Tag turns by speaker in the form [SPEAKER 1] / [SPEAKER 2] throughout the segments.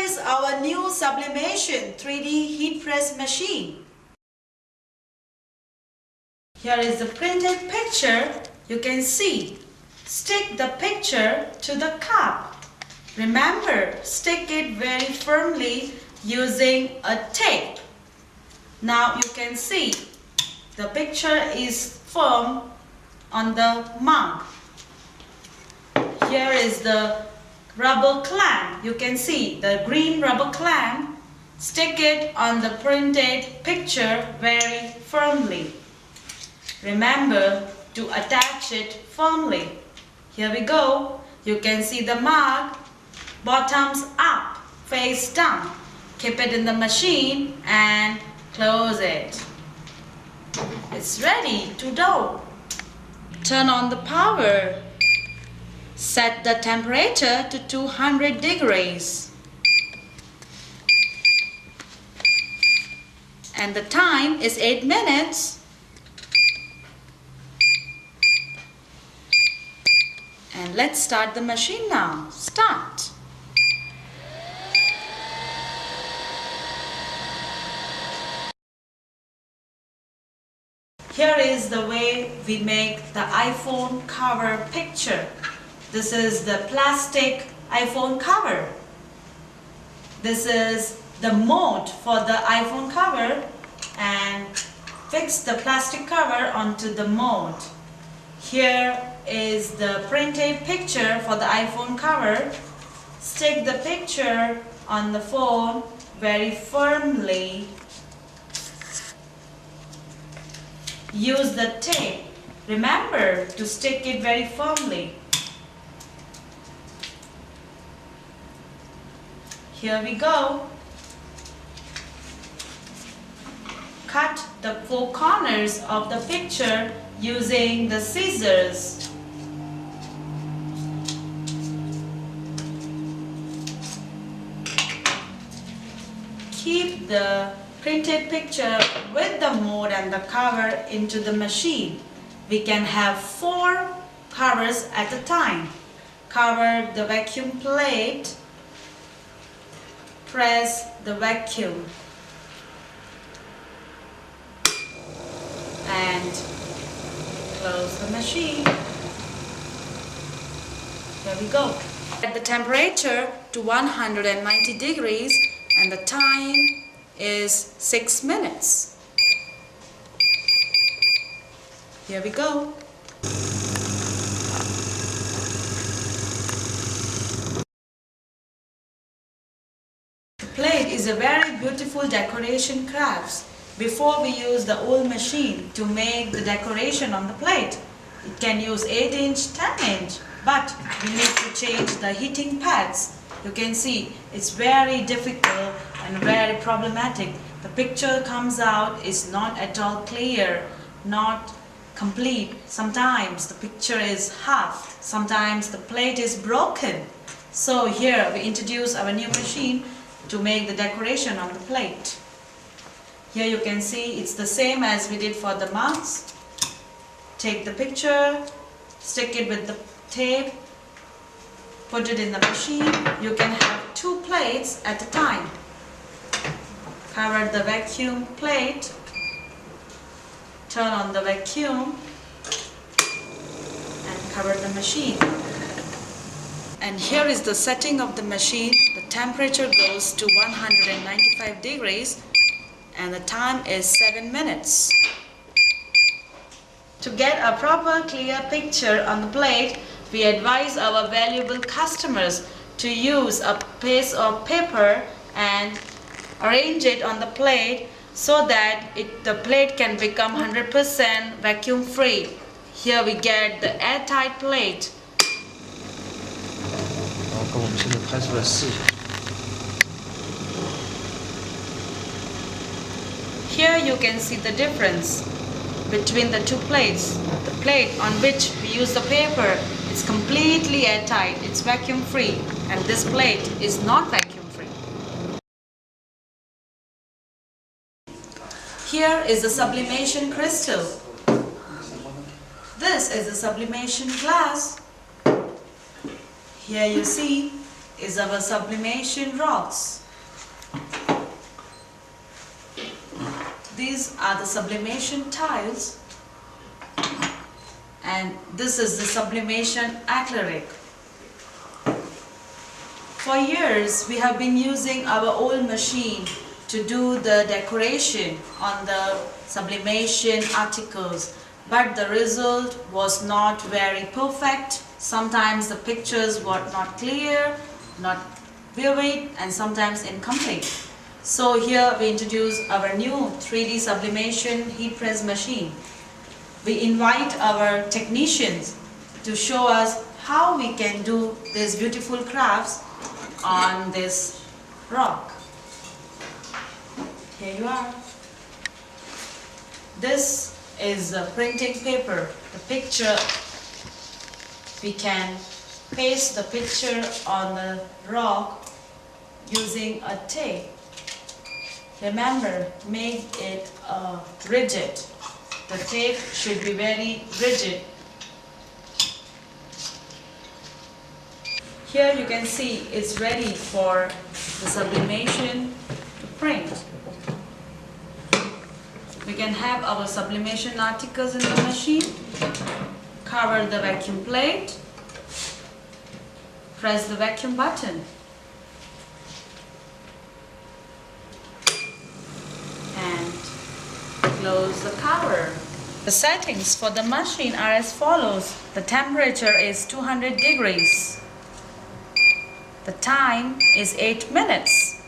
[SPEAKER 1] is our new sublimation 3D heat press machine. Here is the printed picture. You can see. Stick the picture to the cup. Remember, stick it very firmly using a tape. Now you can see the picture is firm on the mug. Here is the rubber clamp. You can see the green rubber clamp. Stick it on the printed picture very firmly. Remember to attach it firmly. Here we go. You can see the mug, bottoms up, face down. Keep it in the machine and close it. It's ready to dough. Turn on the power. Set the temperature to 200 degrees. And the time is 8 minutes. And let's start the machine now. Start. Here is the way we make the iPhone cover picture. This is the plastic iPhone cover. This is the mold for the iPhone cover, and fix the plastic cover onto the mold. Here is the printed picture for the iPhone cover. Stick the picture on the phone very firmly. Use the tape. Remember to stick it very firmly. Here we go. Cut the 4 corners of the picture using the scissors. Keep the printed picture with the mold and the cover into the machine. We can have 4 covers at a time. Cover the vacuum plate. Press the vacuum. And close the machine. Here we go. Set the temperature to 190 degrees and the time is 6 minutes. Here we go. The plate is a very beautiful decoration crafts. Before we use the old machine to make the decoration on the plate, it can use 8-inch, 10-inch, but we need to change the heating pads. You can see it's very difficult and very problematic. The picture comes out is not at all clear, not complete. Sometimes the picture is half, sometimes the plate is broken. So here we introduce our new machine to make the decoration on the plate. Here you can see it's the same as we did for the mugs. Take the picture, stick it with the tape, put it in the machine. You can have 2 plates at a time. Cover the vacuum plate, turn on the vacuum and cover the machine. And here is the setting of the machine. The temperature goes to 195 degrees and the time is 7 minutes. To get a proper clear picture on the plate, we advise our valuable customers to use a piece of paper and arrange it on the plate so that the plate can become 100% vacuum free. Here we get the airtight plate.
[SPEAKER 2] 然后跟我们现在拍出来视频。
[SPEAKER 1] Here you can see the difference between the 2 plates. The plate on which we use the paper is completely airtight, it's vacuum free, and this plate is not vacuum free. Here is the sublimation crystal. This is the sublimation glass. Here you see is our sublimation rocks. These are the sublimation tiles, and this is the sublimation acrylic. For years we have been using our old machine to do the decoration on the sublimation articles, but the result was not very perfect. Sometimes the pictures were not clear, not vivid, and sometimes incomplete. So here we introduce our new 3D sublimation heat press machine. We invite our technicians to show us how we can do these beautiful crafts on this rock. Here you are. This is the printing paper. The picture, we can paste the picture on the rock using a tape. Remember, make it rigid. The tape should be very rigid. Here you can see it's ready for the sublimation to print. We can have our sublimation articles in the machine, cover the vacuum plate, press the vacuum button, and close the cover. The settings for the machine are as follows. The temperature is 200 degrees. The time is 8 minutes.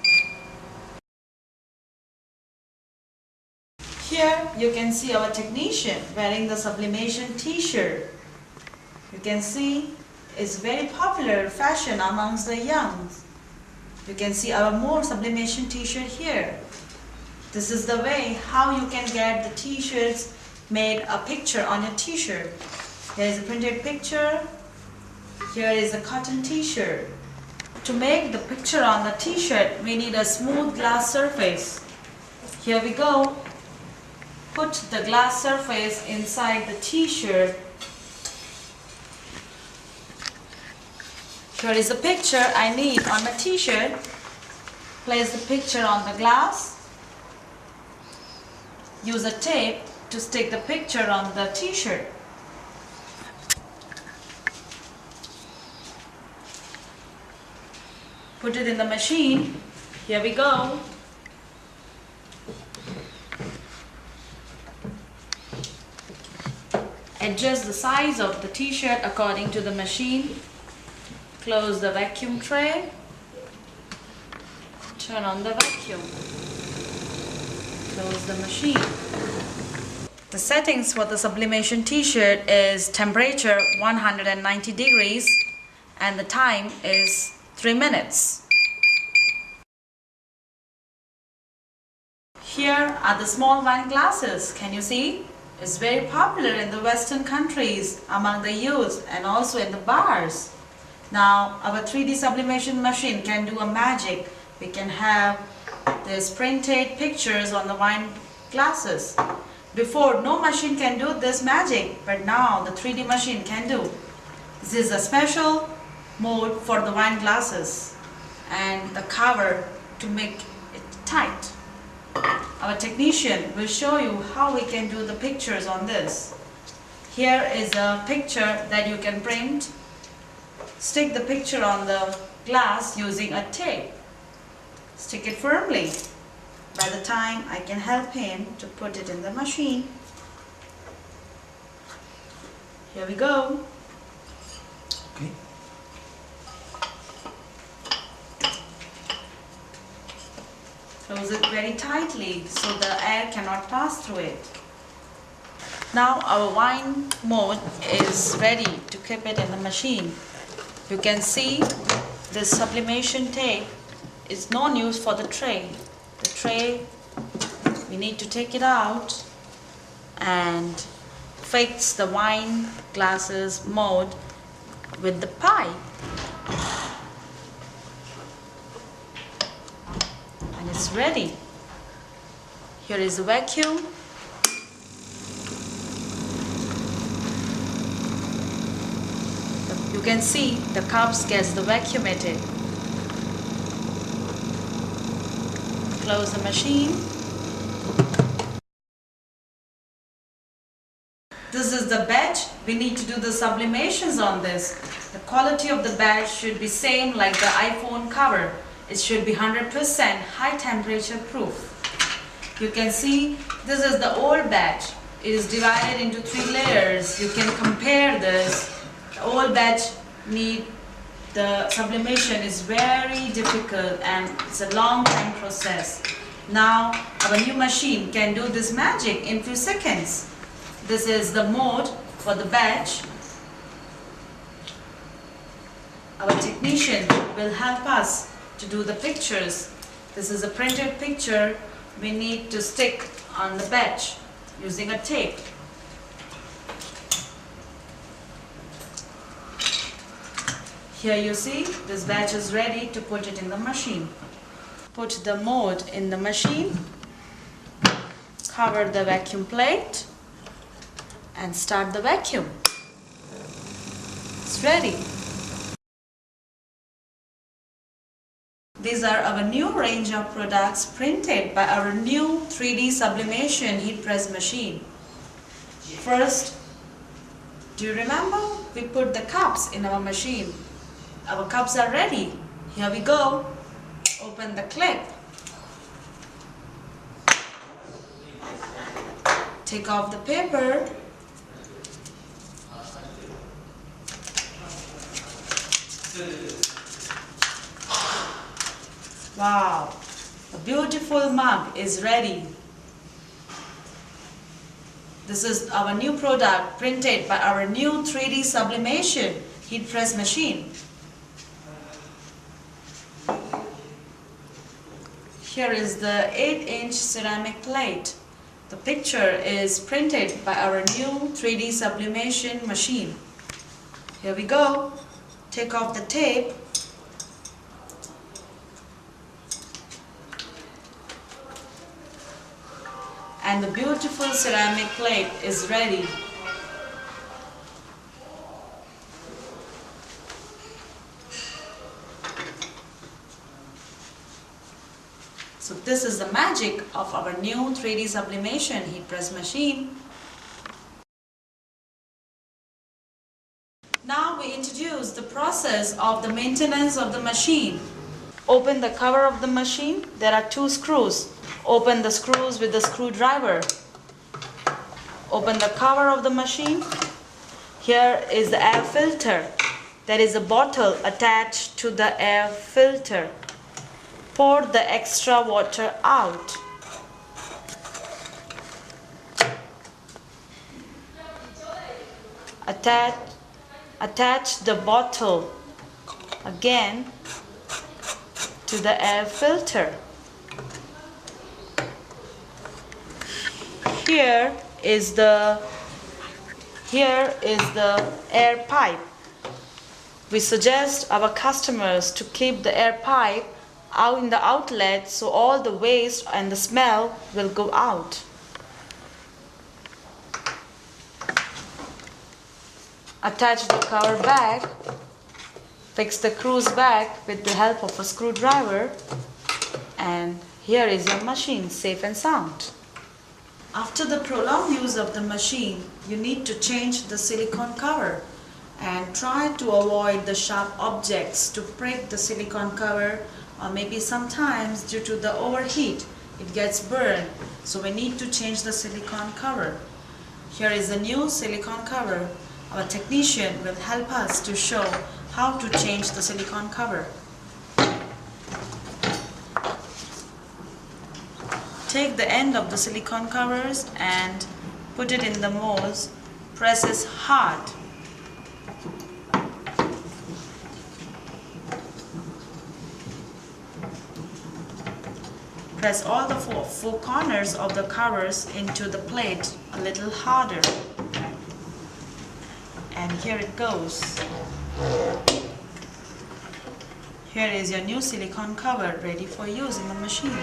[SPEAKER 1] Here you can see our technician wearing the sublimation t-shirt. You can see it's very popular fashion amongst the young. You can see our more sublimation t-shirt here. This is the way how you can get the t-shirts made a picture on your t-shirt. There is a printed picture. Here is a cotton t-shirt. To make the picture on the t-shirt, we need a smooth glass surface. Here we go. Put the glass surface inside the t-shirt. Here is the picture I need on my t-shirt. Place the picture on the glass. Use a tape to stick the picture on the t-shirt. Put it in the machine. Here we go. Adjust the size of the t-shirt according to the machine. Close the vacuum tray. Turn on the vacuum. Close the machine. The settings for the sublimation t-shirt is temperature 190 degrees and the time is 3 minutes. Here are the small wine glasses. Can you see? It's very popular in the Western countries among the youth and also in the bars. Now our 3D sublimation machine can do a magic. We can have these printed pictures on the wine glasses. Before, no machine can do this magic, but now the 3D machine can do. This is a special mode for the wine glasses and the cover to make it tight. Our technician will show you how we can do the pictures on this. Here is a picture that you can print. Stick the picture on the glass using a tape. Stick it firmly. By the time I can help him to put it in the machine. Here we go.
[SPEAKER 2] Okay.
[SPEAKER 1] Close it very tightly so the air cannot pass through it. Now our wine mode is ready to keep it in the machine. You can see this sublimation tape is no use for the tray. The tray, we need to take it out and fix the wine glasses mode with the pipe. And it's ready. Here is the vacuum. You can see the cups gets the vacuumated. Close the machine. This is the batch. We need to do the sublimations on this. The quality of the batch should be same like the iPhone cover. It should be 100% high temperature proof. You can see this is the old batch. It is divided into 3 layers. You can compare this. The old batch the sublimation is very difficult and it's a long time process. Now our new machine can do this magic in few seconds. This is the mode for the batch. Our technician will help us to do the pictures. This is a printed picture we need to stick on the batch using a tape. Here you see this batch is ready to put it in the machine. Put the mode in the machine, cover the vacuum plate and start the vacuum. It's ready. These are our new range of products printed by our new 3D sublimation heat press machine. First, do you remember? We put the cups in our machine. Our cups are ready. Here we go. Open the clip. Take off the paper. Wow, a beautiful mug is ready. This is our new product printed by our new 3D sublimation heat press machine. Here is the 8-inch ceramic plate. The picture is printed by our new 3D sublimation machine. Here we go. Take off the tape. And the beautiful ceramic plate is ready. So this is the magic of our new 3D sublimation heat press machine. Now we introduce the process of the maintenance of the machine. Open the cover of the machine. There are 2 screws. Open the screws with the screwdriver. Open the cover of the machine. Here is the air filter. There is a bottle attached to the air filter. Pour the extra water out. Attach the bottle again to the air filter. Here is the air pipe. We suggest our customers to keep the air pipe out in the outlet so all the waste and the smell will go out. Attach the cover back. Fix the screws back with the help of a screwdriver. And here is your machine, safe and sound. After the prolonged use of the machine, you need to change the silicone cover and try to avoid the sharp objects to break the silicone cover, or maybe sometimes due to the overheat it gets burned, so we need to change the silicone cover. Here is the new silicone cover. Our technician will help us to show how to change the silicone cover. Take the end of the silicone covers and put it in the molds. Press it hard. Press all the four corners of the covers into the plate a little harder. And here it goes. Here is your new silicone cover ready for use in the machine.